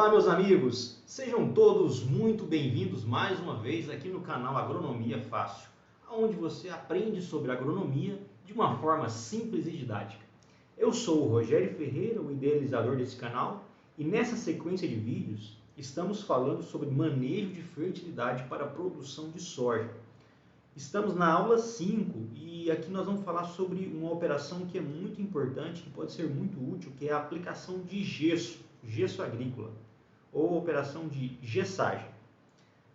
Olá, meus amigos! Sejam todos muito bem-vindos mais uma vez aqui no canal Agronomia Fácil, onde você aprende sobre agronomia de uma forma simples e didática. Eu sou o Rogério Ferreira, o idealizador desse canal, e nessa sequência de vídeos estamos falando sobre manejo de fertilidade para a produção de soja. Estamos na aula 5 e aqui nós vamos falar sobre uma operação que é muito importante, que pode ser muito útil, que é a aplicação de gesso agrícola, ou operação de gessagem.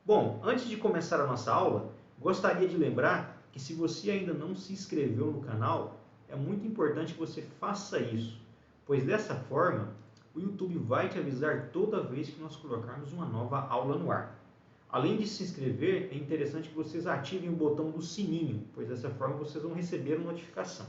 Bom, antes de começar a nossa aula, gostaria de lembrar que se você ainda não se inscreveu no canal, é muito importante que você faça isso, pois dessa forma o YouTube vai te avisar toda vez que nós colocarmos uma nova aula no ar. Além de se inscrever, é interessante que vocês ativem o botão do sininho, pois dessa forma vocês vão receber notificação.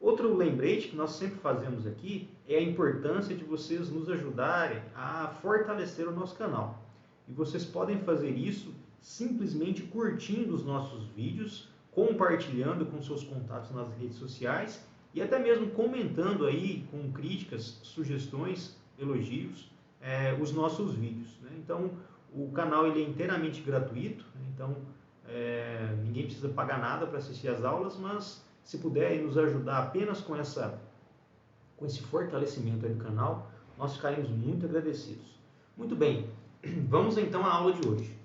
Outro lembrete que nós sempre fazemos aqui é a importância de vocês nos ajudarem a fortalecer o nosso canal. E vocês podem fazer isso simplesmente curtindo os nossos vídeos, compartilhando com seus contatos nas redes sociais e até mesmo comentando aí com críticas, sugestões, elogios, os nossos vídeos, né? Então, o canal ele é inteiramente gratuito, né? Então ninguém precisa pagar nada para assistir às aulas, mas se puder nos ajudar apenas com esse fortalecimento aí do canal, nós ficaremos muito agradecidos. Muito bem, vamos então à aula de hoje.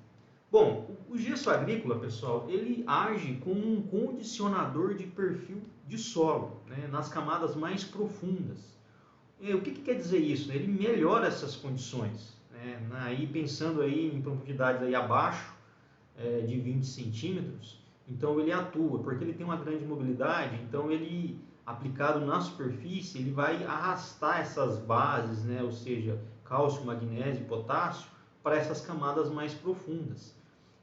Bom, o gesso agrícola, pessoal, ele age como um condicionador de perfil de solo, né, nas camadas mais profundas. O que quer dizer isso? Ele melhora essas condições, né, aí pensando aí em profundidades aí abaixo de 20 centímetros, então ele atua, porque ele tem uma grande mobilidade, então ele, aplicado na superfície, ele vai arrastar essas bases, né, ou seja, cálcio, magnésio e potássio, para essas camadas mais profundas.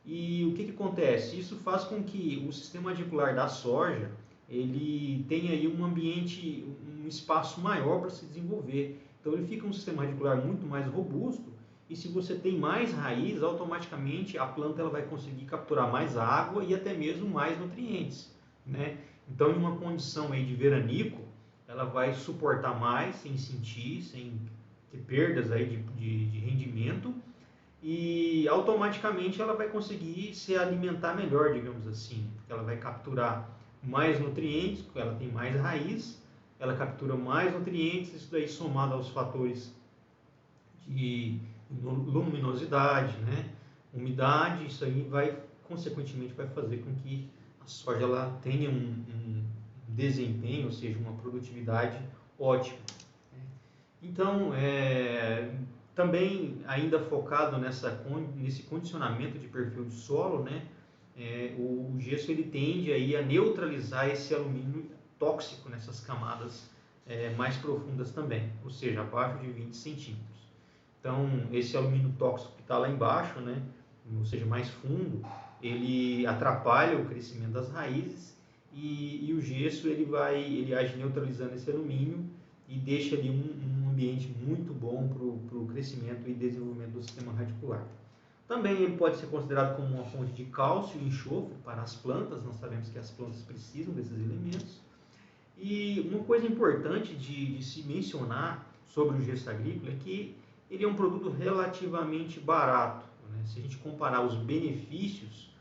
E o que acontece? Isso faz com que o sistema radicular da soja, ele tenha aí um ambiente, um espaço maior para se desenvolver. Então ele fica um sistema radicular muito mais robusto, e se você tem mais raiz, automaticamente a planta ela vai conseguir capturar mais água e até mesmo mais nutrientes, né? Então, em uma condição aí de veranico, ela vai suportar mais, sem sentir, sem ter perdas aí de rendimento, e automaticamente ela vai conseguir se alimentar melhor, digamos assim, porque ela vai capturar mais nutrientes, porque ela tem mais raiz, ela captura mais nutrientes, isso daí somado aos fatores de luminosidade, né, umidade, isso aí vai, consequentemente, vai fazer com que a soja ela tenha um desempenho, ou seja, uma produtividade ótima. Então, também ainda focado nesse condicionamento de perfil de solo, né, o gesso ele tende aí a neutralizar esse alumínio tóxico nessas camadas mais profundas também, ou seja, abaixo de 20 centímetros. Então, esse alumínio tóxico que está lá embaixo, né, ou seja, mais fundo, ele atrapalha o crescimento das raízes e o gesso ele age neutralizando esse alumínio e deixa ali um ambiente muito bom para o crescimento e desenvolvimento do sistema radicular. Também ele pode ser considerado como uma fonte de cálcio e enxofre para as plantas, nós sabemos que as plantas precisam desses elementos. E uma coisa importante de se mencionar sobre o gesso agrícola é que ele é um produto relativamente barato, né? Se a gente comparar os benefícios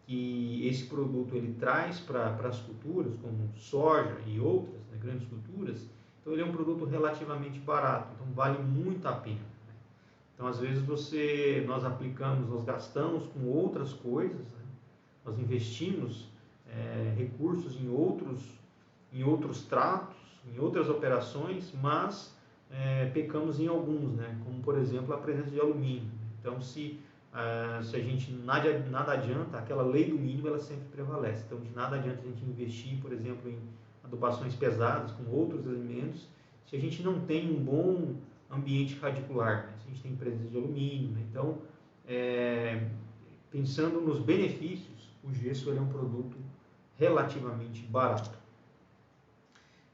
que esse produto ele traz para as culturas, como soja e outras, né, grandes culturas, então ele é um produto relativamente barato, então vale muito a pena, né? Então, às vezes, nós aplicamos, nós gastamos com outras coisas, né? Nós investimos recursos em outros tratos, em outras operações, mas pecamos em alguns, né? Como por exemplo a presença de alumínio. Então se a gente nada adianta, aquela lei do mínimo ela sempre prevalece. Então de nada adianta a gente investir, por exemplo, em adubações pesadas com outros elementos, se a gente não tem um bom ambiente radicular, né? Se a gente tem presença de alumínio, né? Então pensando nos benefícios, o gesso ele é um produto relativamente barato.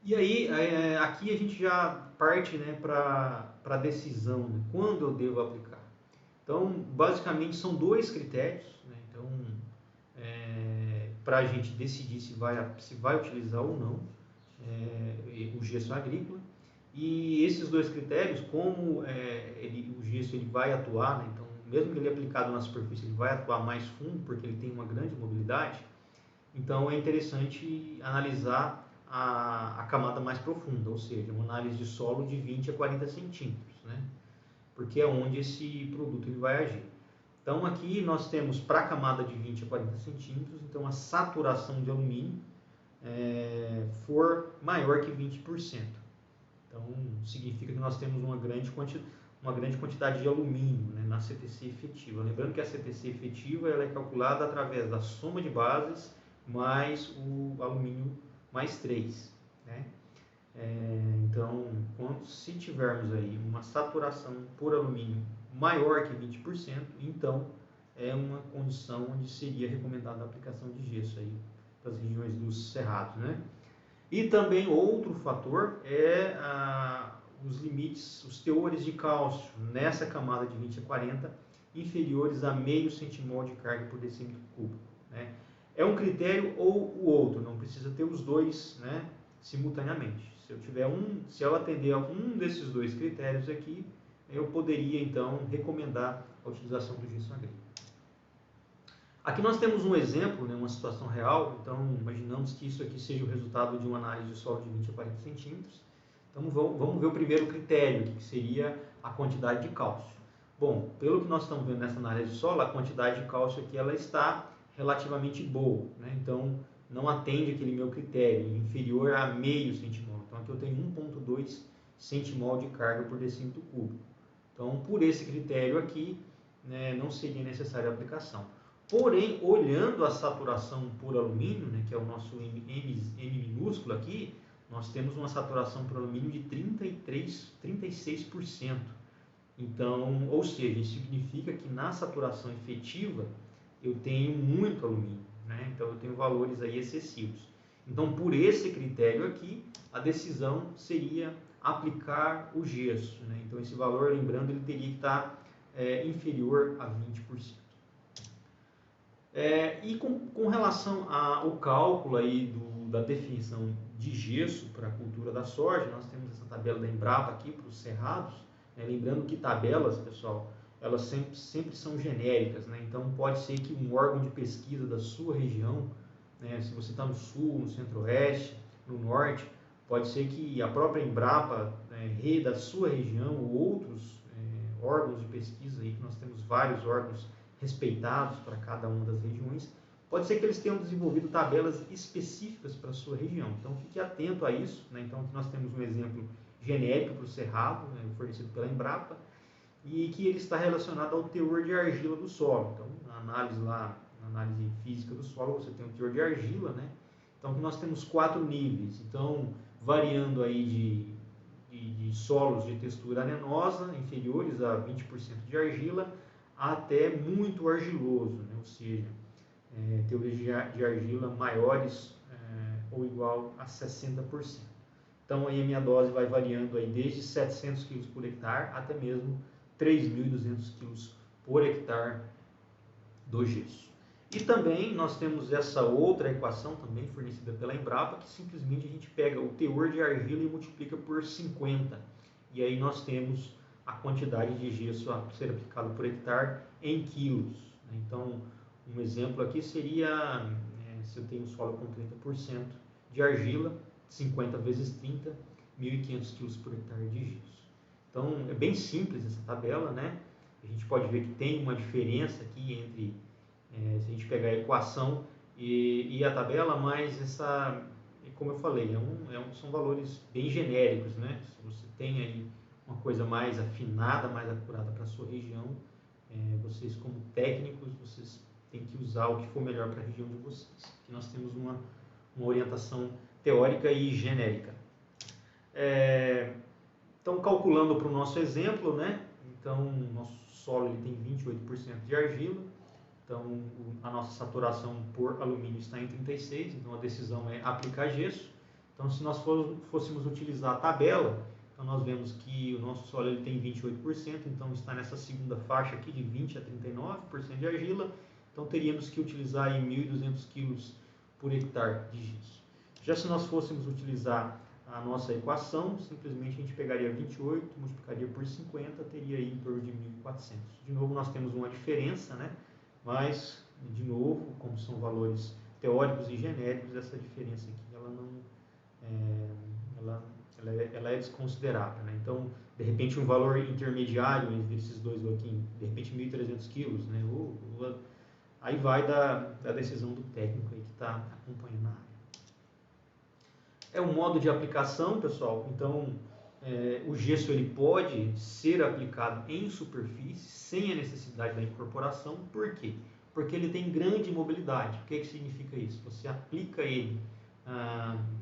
E aí, aqui a gente já parte, né, para a decisão, né, quando eu devo aplicar. Então, basicamente, são dois critérios, né, então, para a gente decidir se vai utilizar ou não o gesso agrícola. E esses dois critérios, como o gesso ele vai atuar, né? Então, mesmo que ele aplicado na superfície, ele vai atuar mais fundo, porque ele tem uma grande mobilidade. Então, é interessante analisar a camada mais profunda, ou seja, uma análise de solo de 20 a 40 centímetros, né? Porque é onde esse produto ele vai agir. Então, aqui nós temos para a camada de 20 a 40 centímetros, então a saturação de alumínio for maior que 20%. Então, significa que nós temos uma grande quantidade de alumínio, né, na CTC efetiva. Lembrando que a CTC efetiva ela é calculada através da soma de bases mais o alumínio mais 3. Né? Então, se tivermos aí uma saturação por alumínio maior que 20%, então é uma condição onde seria recomendada a aplicação de gesso aí para as regiões dos cerrados, né? E também outro fator é os limites, os teores de cálcio nessa camada de 20 a 40 inferiores a meio centimol de carga por decímetro cúbico, né? É um critério ou o outro, não precisa ter os dois, né, simultaneamente. Se eu atender a um desses dois critérios aqui, eu poderia então recomendar a utilização do gesso agrícola. Aqui nós temos um exemplo, né, uma situação real. Então imaginamos que isso aqui seja o resultado de uma análise de solo de 20 a 40 centímetros. Então vamos ver o primeiro critério, que seria a quantidade de cálcio. Bom, pelo que nós estamos vendo nessa análise de solo, a quantidade de cálcio aqui ela está relativamente boa, né? Então não atende aquele meu critério, inferior a meio centimol. Então aqui eu tenho 1,2 centimol de carga por decímetro cúbico. Então por esse critério aqui, né, não seria necessária a aplicação. Porém, olhando a saturação por alumínio, né, que é o nosso M minúsculo aqui, nós temos uma saturação por alumínio de 36%. Então, ou seja, isso significa que na saturação efetiva eu tenho muito alumínio, né? Então eu tenho valores aí excessivos. Então, por esse critério aqui, a decisão seria aplicar o gesso, né? Então esse valor, lembrando, ele teria que estar inferior a 20%. E com relação ao cálculo aí da definição de gesso para a cultura da soja, nós temos essa tabela da Embrapa aqui para os cerrados, né? Lembrando que tabelas, pessoal, elas sempre são genéricas, né? Então pode ser que um órgão de pesquisa da sua região, né, se você está no sul, no centro-oeste, no norte, pode ser que a própria Embrapa, né, da sua região ou outros órgãos de pesquisa, aí, que nós temos vários órgãos respeitados para cada uma das regiões, pode ser que eles tenham desenvolvido tabelas específicas para a sua região. Então fique atento a isso, né? Então aqui nós temos um exemplo genérico para o cerrado, né, fornecido pela Embrapa, e que ele está relacionado ao teor de argila do solo. Então, na análise física do solo, você tem o teor de argila, né? Então, aqui nós temos 4 níveis. Então, variando aí de solos de textura arenosa, inferiores a 20% de argila, até muito argiloso, né? Ou seja, teores de argila maiores ou igual a 60%. Então, aí a minha dose vai variando aí desde 700 kg por hectare até mesmo 3.200 kg por hectare do gesso. E também nós temos essa outra equação também fornecida pela Embrapa, que simplesmente a gente pega o teor de argila e multiplica por 50. E aí nós temos a quantidade de gesso a ser aplicado por hectare em quilos. Então, um exemplo aqui seria, se eu tenho solo com 30% de argila, 50 vezes 30, 1.500 kg por hectare de gesso. Então, é bem simples essa tabela, né? A gente pode ver que tem uma diferença aqui entre, se a gente pegar a equação e a tabela, mas como eu falei, são valores bem genéricos, né? Se você tem aí uma coisa mais afinada, mais acurada para a sua região, vocês como técnicos, vocês têm que usar o que for melhor para a região de vocês. Aqui nós temos uma orientação teórica e genérica. Então, calculando para o nosso exemplo, né? Então, o nosso solo ele tem 28% de argila. Então, a nossa saturação por alumínio está em 36%. Então, a decisão é aplicar gesso. Então, se nós fôssemos utilizar a tabela, então nós vemos que o nosso solo ele tem 28%. Então, está nessa segunda faixa aqui de 20% a 39% de argila. Então, teríamos que utilizar aí 1.200 kg por hectare de gesso. Já se nós fôssemos utilizar a nossa equação, simplesmente a gente pegaria 28, multiplicaria por 50, teria aí em torno de 1.400. De novo, nós temos uma diferença, né? Mas, de novo, como são valores teóricos e genéricos, essa diferença aqui ela não ela é desconsiderada, né? Então, de repente, um valor intermediário entre esses dois aqui, de repente 1.300 quilos, né? Aí vai da decisão do técnico aí que está acompanhando a área. É um modo de aplicação, pessoal. Então, o gesso ele pode ser aplicado em superfície sem a necessidade da incorporação. Por quê? Porque ele tem grande mobilidade. O que significa isso? Você aplica ele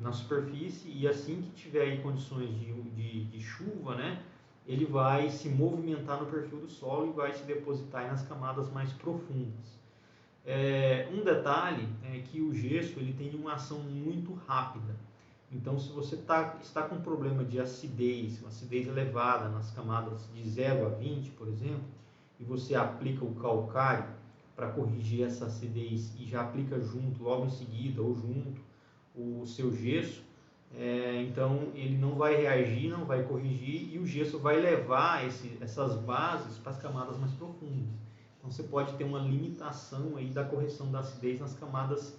na superfície e assim que tiver aí condições de chuva, né, ele vai se movimentar no perfil do solo e vai se depositar nas camadas mais profundas. Um detalhe é que o gesso ele tem uma ação muito rápida. Então, se você está com problema de acidez, uma acidez elevada nas camadas de 0 a 20, por exemplo, e você aplica o calcário para corrigir essa acidez e já aplica junto, logo em seguida, ou junto, o seu gesso, então ele não vai reagir, não vai corrigir e o gesso vai levar essas bases para as camadas mais profundas. Então você pode ter uma limitação aí da correção da acidez nas camadas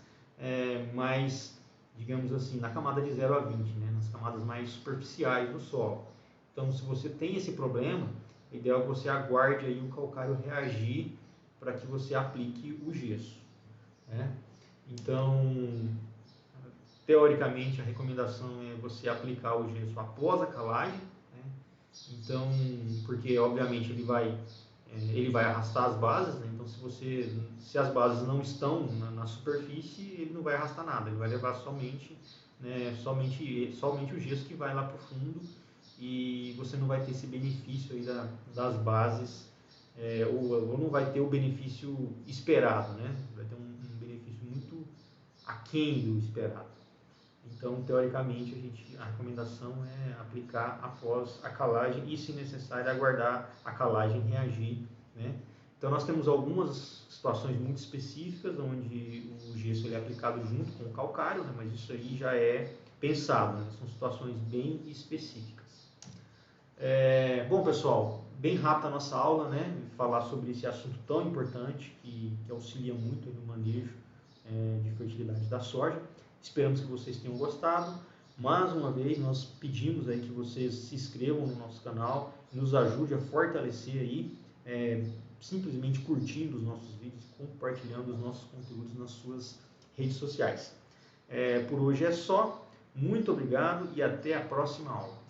mais, digamos assim, na camada de 0 a 20, né, nas camadas mais superficiais do solo. Então se você tem esse problema, o ideal é que você aguarde aí o calcário reagir para que você aplique o gesso, né? Então, teoricamente, a recomendação é você aplicar o gesso após a calagem, né? Então, porque obviamente ele vai arrastar as bases, né? Então se as bases não estão na superfície, ele não vai arrastar nada, ele vai levar somente o gesso que vai lá para o fundo e você não vai ter esse benefício aí das bases, ou não vai ter o benefício esperado, né? Vai ter um benefício muito aquém do esperado. Então, teoricamente, a recomendação é aplicar após a calagem e, se necessário, aguardar a calagem reagir, né? Então, nós temos algumas situações muito específicas onde o gesso é aplicado junto com o calcário, né? Mas isso aí já é pensado, né? São situações bem específicas. Bom, pessoal, bem rápida a nossa aula, né? Falar sobre esse assunto tão importante que auxilia muito no manejo de fertilidade da soja. Esperamos que vocês tenham gostado. Mais uma vez, nós pedimos aí que vocês se inscrevam no nosso canal, nos ajude a fortalecer aí, simplesmente curtindo os nossos vídeos, compartilhando os nossos conteúdos nas suas redes sociais. Por hoje é só. Muito obrigado e até a próxima aula.